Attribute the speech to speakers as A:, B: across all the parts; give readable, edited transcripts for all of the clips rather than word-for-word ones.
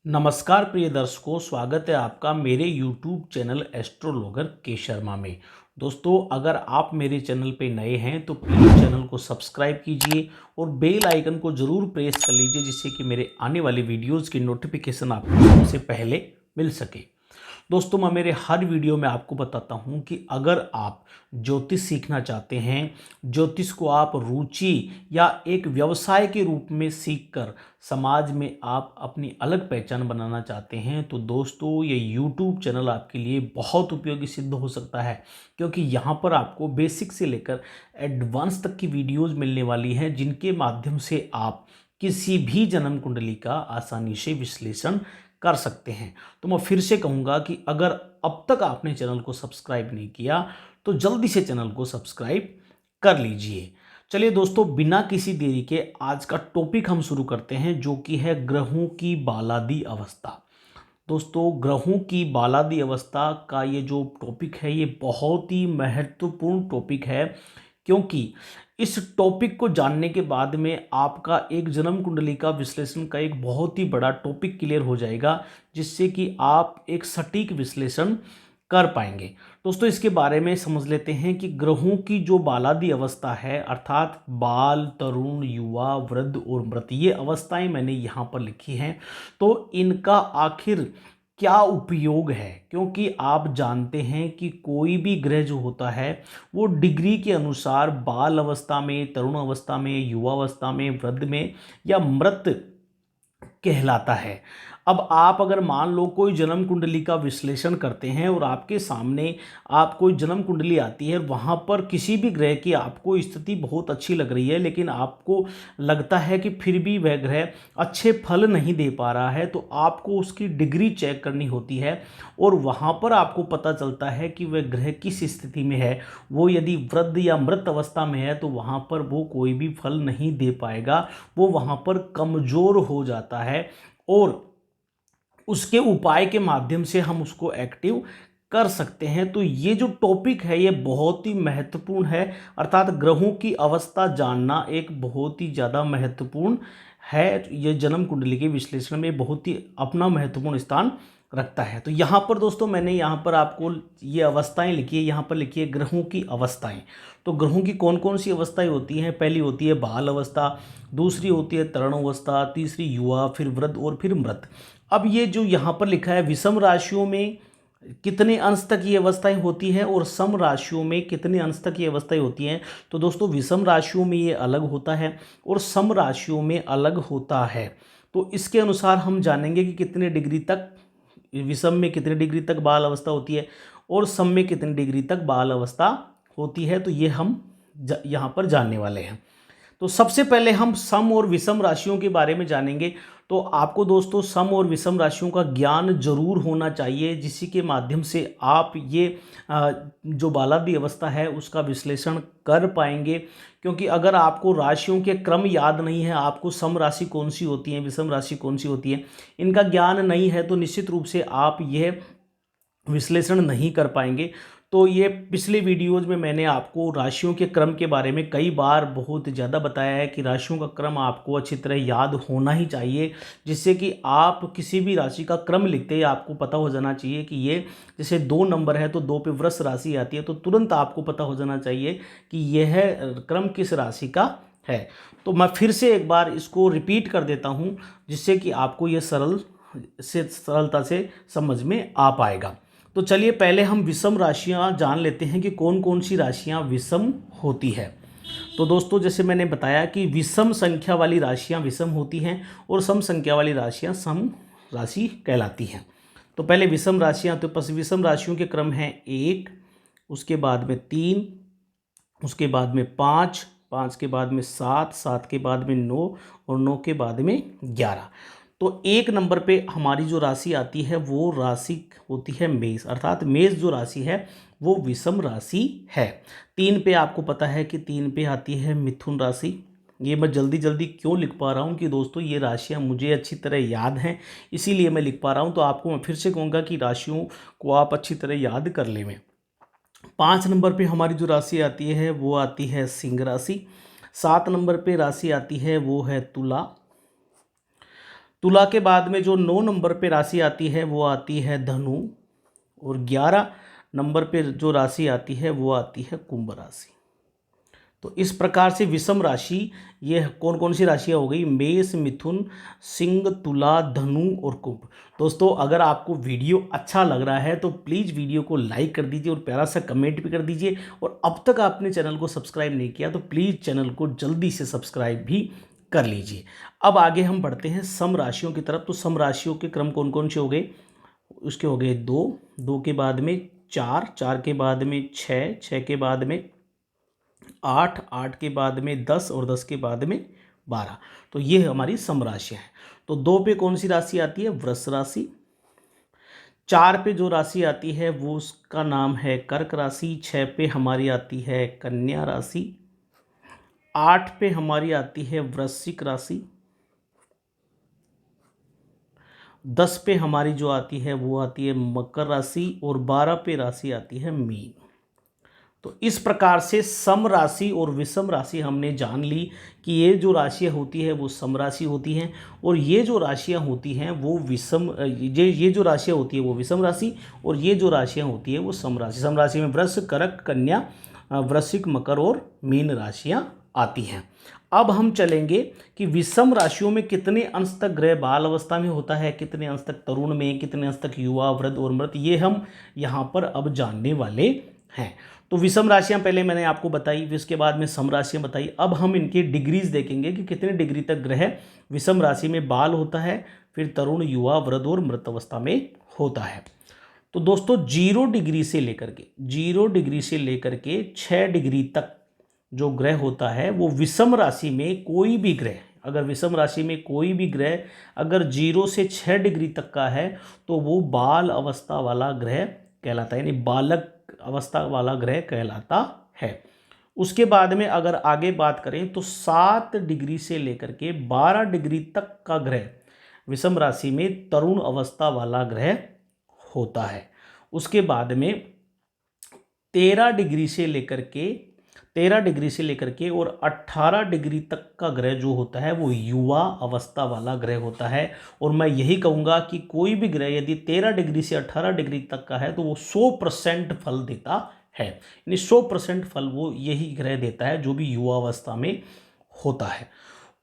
A: नमस्कार प्रिय दर्शकों, स्वागत है आपका मेरे YouTube चैनल एस्ट्रोलॉगर के शर्मा में। दोस्तों, अगर आप मेरे चैनल पे नए हैं तो प्लीज़ चैनल को सब्सक्राइब कीजिए और बेल आइकन को ज़रूर प्रेस कर लीजिए, जिससे कि मेरे आने वाले वीडियोज़ की नोटिफिकेशन आपको सबसे पहले मिल सके। दोस्तों, मैं मेरे हर वीडियो में आपको बताता हूं कि अगर आप ज्योतिष सीखना चाहते हैं, ज्योतिष को आप रुचि या एक व्यवसाय के रूप में सीखकर समाज में आप अपनी अलग पहचान बनाना चाहते हैं, तो दोस्तों ये YouTube चैनल आपके लिए बहुत उपयोगी सिद्ध हो सकता है। क्योंकि यहाँ पर आपको बेसिक से लेकर एडवांस तक की वीडियोज़ मिलने वाली हैं, जिनके माध्यम से आप किसी भी जन्म कुंडली का आसानी से विश्लेषण कर सकते हैं। तो मैं फिर से कहूँगा कि अगर अब तक आपने चैनल को सब्सक्राइब नहीं किया तो जल्दी से चैनल को सब्सक्राइब कर लीजिए। चलिए दोस्तों, बिना किसी देरी के आज का टॉपिक हम शुरू करते हैं, जो कि है ग्रहों की बालादी अवस्था। दोस्तों, ग्रहों की बालादी अवस्था का ये जो टॉपिक है, ये बहुत ही महत्वपूर्ण टॉपिक है। क्योंकि इस टॉपिक को जानने के बाद में आपका एक जन्म कुंडली का विश्लेषण का एक बहुत ही बड़ा टॉपिक क्लियर हो जाएगा, जिससे कि आप एक सटीक विश्लेषण कर पाएंगे। दोस्तों, इसके बारे में समझ लेते हैं कि ग्रहों की जो बालादी अवस्था है, अर्थात बाल, तरुण, युवा, वृद्ध और मृत, ये अवस्थाएं मैंने यहाँ पर लिखी हैं। तो इनका आखिर क्या उपयोग है? क्योंकि आप जानते हैं कि कोई भी ग्रह जो होता है वो डिग्री के अनुसार बाल अवस्था में, तरुण अवस्था में, युवा अवस्था में, वृद्ध में या मृत कहलाता है। अब आप अगर मान लो कोई जन्म कुंडली का विश्लेषण करते हैं और आपके सामने आप कोई जन्म कुंडली आती है, वहाँ पर किसी भी ग्रह की आपको स्थिति बहुत अच्छी लग रही है, लेकिन आपको लगता है कि फिर भी वह ग्रह अच्छे फल नहीं दे पा रहा है, तो आपको उसकी डिग्री चेक करनी होती है और वहाँ पर आपको पता चलता है कि वह ग्रह किस स्थिति में है। वो यदि वृद्ध या मृत अवस्था में है तो वहाँ पर वो कोई भी फल नहीं दे पाएगा, वो वहाँ पर कमज़ोर हो जाता है और उसके उपाय के माध्यम से हम उसको एक्टिव कर सकते हैं। तो ये जो टॉपिक है ये बहुत ही महत्वपूर्ण है, अर्थात ग्रहों की अवस्था जानना एक बहुत ही ज़्यादा महत्वपूर्ण है। ये जन्म कुंडली के विश्लेषण में बहुत ही अपना महत्वपूर्ण स्थान रखता है। तो यहाँ पर दोस्तों मैंने यहाँ पर आपको ये अवस्थाएं लिखी है, यहाँ पर लिखी है ग्रहों की अवस्थाएं। तो ग्रहों की कौन कौन सी अवस्थाएं होती हैं? पहली होती है बाल अवस्था, दूसरी होती है तरुण अवस्था, तीसरी युवा, फिर वृद्ध और फिर मृत। अब ये जो यहाँ पर लिखा है विषम राशियों में कितने अंश तक ये अवस्थाएं होती है और सम राशियों में कितने अंश तक ये अवस्थाएं होती हैं, तो दोस्तों विषम राशियों में ये अलग होता है और सम राशियों में अलग होता है। तो इसके अनुसार हम जानेंगे कि कितने डिग्री तक विषम में कितने डिग्री तक बाल अवस्था होती है और सम में कितनी डिग्री तक बाल अवस्था होती है। तो ये हम यहाँ पर जानने वाले हैं। तो सबसे पहले हम सम और विषम राशियों के बारे में जानेंगे। तो आपको दोस्तों सम और विषम राशियों का ज्ञान जरूर होना चाहिए, जिसी के माध्यम से आप ये जो बालादी अवस्था है उसका विश्लेषण कर पाएंगे। क्योंकि अगर आपको राशियों के क्रम याद नहीं है, आपको सम राशि कौन सी होती है, विषम राशि कौन सी होती है, इनका ज्ञान नहीं है, तो निश्चित रूप से आप यह विश्लेषण नहीं कर पाएंगे। तो ये पिछले वीडियोज़ में मैंने आपको राशियों के क्रम के बारे में कई बार बहुत ज़्यादा बताया है कि राशियों का क्रम आपको अच्छी तरह याद होना ही चाहिए, जिससे कि आप किसी भी राशि का क्रम लिखते ही आपको पता हो जाना चाहिए कि ये जैसे 2 नंबर है तो 2 पे वृष राशि आती है, तो तुरंत आपको पता हो जाना चाहिए कि यह क्रम किस राशि का है। तो मैं फिर से एक बार इसको रिपीट कर देता हूँ, जिससे कि आपको ये सरलता से समझ में आ पाएगा। तो चलिए पहले हम विषम राशियां जान लेते हैं कि कौन कौन सी राशियां विषम होती है। तो दोस्तों जैसे मैंने बताया कि विषम संख्या वाली राशियां विषम होती हैं और सम संख्या वाली राशियां सम राशि कहलाती हैं। तो पहले विषम राशियां, तो विषम राशियों के क्रम हैं 1, उसके बाद में 3, उसके बाद में 5, 5 के बाद में 7, 7 के बाद में 9 और 9 के बाद में 11। तो 1 नंबर पे हमारी जो राशि आती है वो राशि होती है मेष, अर्थात मेष जो राशि है वो विषम राशि है। 3 पे आपको पता है कि 3 पे आती है मिथुन राशि। ये मैं जल्दी जल्दी क्यों लिख पा रहा हूँ कि दोस्तों ये राशियाँ मुझे अच्छी तरह याद हैं, इसीलिए मैं लिख पा रहा हूँ। तो आपको मैं फिर से कहूँगा कि राशियों को आप अच्छी तरह याद कर लें। 5 नंबर पे हमारी जो राशि आती है वो आती है सिंह राशि। 7 नंबर पे राशि आती है वो है तुला। तुला के बाद में जो 9 नंबर पे राशि आती है वो आती है धनु, और 11 नंबर पे जो राशि आती है वो आती है कुंभ राशि। तो इस प्रकार से विषम राशि ये कौन कौन सी राशियाँ हो गई? मेष, मिथुन, सिंह, तुला, धनु और कुंभ। दोस्तों अगर आपको वीडियो अच्छा लग रहा है तो प्लीज़ वीडियो को लाइक कर दीजिए और प्यारा सा कमेंट भी कर दीजिए, और अब तक आपने चैनल को सब्सक्राइब नहीं किया तो प्लीज़ चैनल को जल्दी से सब्सक्राइब भी कर लीजिए। अब आगे हम बढ़ते हैं सम राशियों की तरफ। तो सम राशियों के क्रम कौन कौन से हो गए? उसके हो गए 2, 2 के बाद में 4, 4 के बाद में 6, 6 के बाद में 8, 8 के बाद में 10 और 10 के बाद में 12। तो ये हमारी सम राशियाँ हैं। तो 2 पे कौन सी राशि आती है? वृष राशि। 4 पे जो राशि आती है वो उसका नाम है कर्क राशि। 6 पे हमारी आती है कन्या राशि। 8 पे हमारी आती है वृश्चिक राशि। 10 पे हमारी जो आती है वो आती है मकर राशि, और 12 पे राशि आती है मीन। तो इस प्रकार से सम राशि और विषम राशि हमने जान ली कि ये जो राशियाँ होती है वो सम राशि होती हैं, और ये जो राशियाँ होती हैं वो ये जो राशियाँ होती है वो विषम राशि, और ये जो राशियाँ होती है वो सम राशि। सम राशि में वृष, कर्क, कन्या, वृश्चिक, मकर और मीन राशियाँ आती हैं। अब हम चलेंगे कि विषम राशियों में कितने अंश तक ग्रह बाल अवस्था में होता है, कितने अंश तक तरुण में, कितने अंश तक युवा, वृद्ध और मृत, ये हम यहाँ पर अब जानने वाले हैं। तो विषम राशियां पहले मैंने आपको बताई, फिर उसके बाद में सम राशियां बताई। अब हम इनके डिग्रीज देखेंगे कि कितने डिग्री तक ग्रह विषम राशि में बाल होता है, फिर तरुण, युवा, वृद्ध और मृत अवस्था में होता है। तो दोस्तों 0 डिग्री से लेकर के 6 डिग्री तक जो ग्रह होता है वो विषम राशि में कोई भी ग्रह, अगर विषम राशि में कोई भी ग्रह अगर 0 से 6 डिग्री तक का है तो वो बाल अवस्था वाला ग्रह कहलाता है, यानी बालक अवस्था वाला ग्रह कहलाता है। उसके बाद में अगर आगे बात करें तो 7 डिग्री से लेकर के 12 डिग्री तक का ग्रह विषम राशि में तरुण अवस्था वाला ग्रह होता है। उसके बाद में 13 डिग्री से लेकर के और 18 डिग्री तक का ग्रह जो होता है वो युवा अवस्था वाला ग्रह होता है। और मैं यही कहूँगा कि कोई भी ग्रह यदि 13 डिग्री से 18 डिग्री तक का है तो वो 100% फल देता है, यानी 100% फल वो यही ग्रह देता है जो भी युवा अवस्था में होता है।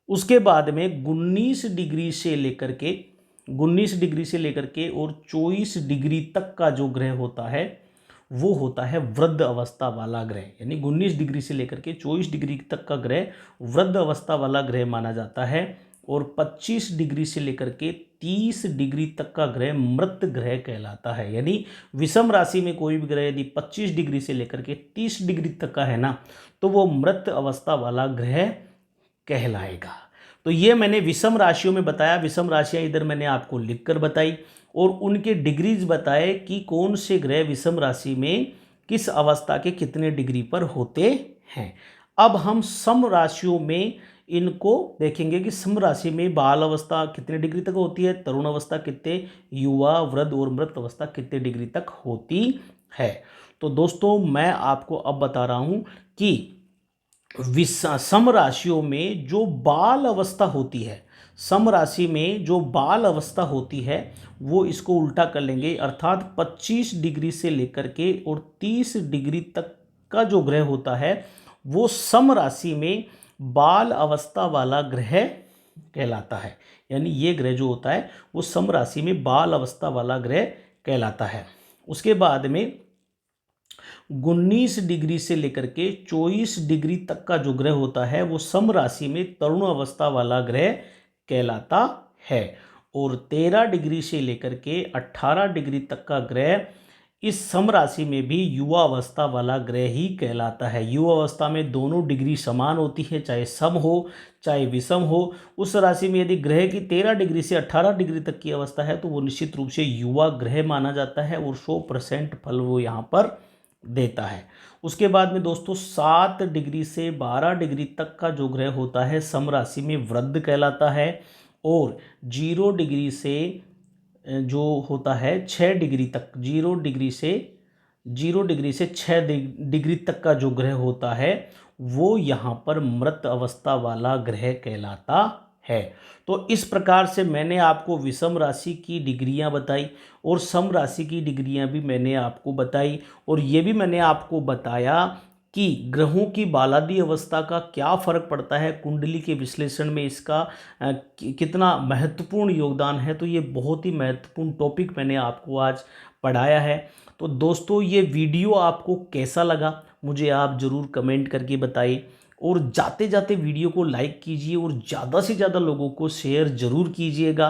A: उसके बाद में 19 डिग्री से लेकर के और 24 डिग्री तक का जो ग्रह होता है वो होता है वृद्ध अवस्था वाला ग्रह, यानी 19 डिग्री से लेकर के 24 डिग्री तक का ग्रह वृद्ध अवस्था वाला ग्रह माना जाता है। और 25 डिग्री से लेकर के 30 डिग्री तक का ग्रह मृत ग्रह कहलाता है, यानी विषम राशि में कोई भी ग्रह यदि 25 डिग्री से लेकर के 30 डिग्री तक का है ना तो वो मृत अवस्था वाला ग्रह कहलाएगा। तो ये मैंने विषम राशियों में बताया। विषम राशियाँ इधर मैंने आपको लिखकर बताई और उनके डिग्रीज बताए कि कौन से ग्रह विषम राशि में किस अवस्था के कितने डिग्री पर होते हैं। अब हम सम राशियों में इनको देखेंगे कि सम राशि में बाल अवस्था कितने डिग्री तक होती है, तरुण अवस्था कितने, युवा, वृद्ध और मृत अवस्था कितने डिग्री तक होती है। तो दोस्तों मैं आपको अब बता रहा हूँ कि सम राशियों में जो बाल अवस्था होती है, सम राशि में जो बाल अवस्था होती है वो इसको उल्टा कर लेंगे, अर्थात 25 डिग्री से लेकर के और 30 डिग्री तक का जो ग्रह होता है वो सम राशि में बाल अवस्था वाला ग्रह कहलाता है, यानी ये ग्रह जो होता है वो सम राशि में बाल अवस्था वाला ग्रह कहलाता है। उसके बाद में 19 डिग्री से लेकर के 24 डिग्री तक का जो ग्रह होता है वो सम राशि में तरुण अवस्था वाला ग्रह कहलाता है। और 13 डिग्री से लेकर के 18 डिग्री तक का ग्रह इस सम राशि में भी युवा अवस्था वाला ग्रह ही कहलाता है। युवा अवस्था में दोनों डिग्री समान होती है, चाहे सम हो चाहे विषम हो। उस राशि में यदि ग्रह की 13 डिग्री से 18 डिग्री तक की अवस्था है तो वो निश्चित रूप से युवा ग्रह माना जाता है और 100% फल वो यहाँ पर देता है। उसके बाद में दोस्तों 7 डिग्री से 12 डिग्री तक का जो ग्रह होता है सम राशि में वृद्ध कहलाता है। और 0 डिग्री से जो होता है 6 डिग्री तक, 0 डिग्री से 6 डिग्री तक का जो ग्रह होता है वो यहाँ पर मृत अवस्था वाला ग्रह कहलाता है। तो इस प्रकार से मैंने आपको विषम राशि की डिग्रियां बताई और सम राशि की डिग्रियां भी मैंने आपको बताई, और ये भी मैंने आपको बताया कि ग्रहों की बालादी अवस्था का क्या फर्क पड़ता है कुंडली के विश्लेषण में, इसका कितना महत्वपूर्ण योगदान है। तो ये बहुत ही महत्वपूर्ण टॉपिक मैंने आपको आज पढ़ाया है। तो दोस्तों, ये वीडियो आपको कैसा लगा मुझे आप ज़रूर कमेंट करके बताइए, और जाते जाते वीडियो को लाइक कीजिए और ज़्यादा से ज़्यादा लोगों को शेयर ज़रूर कीजिएगा।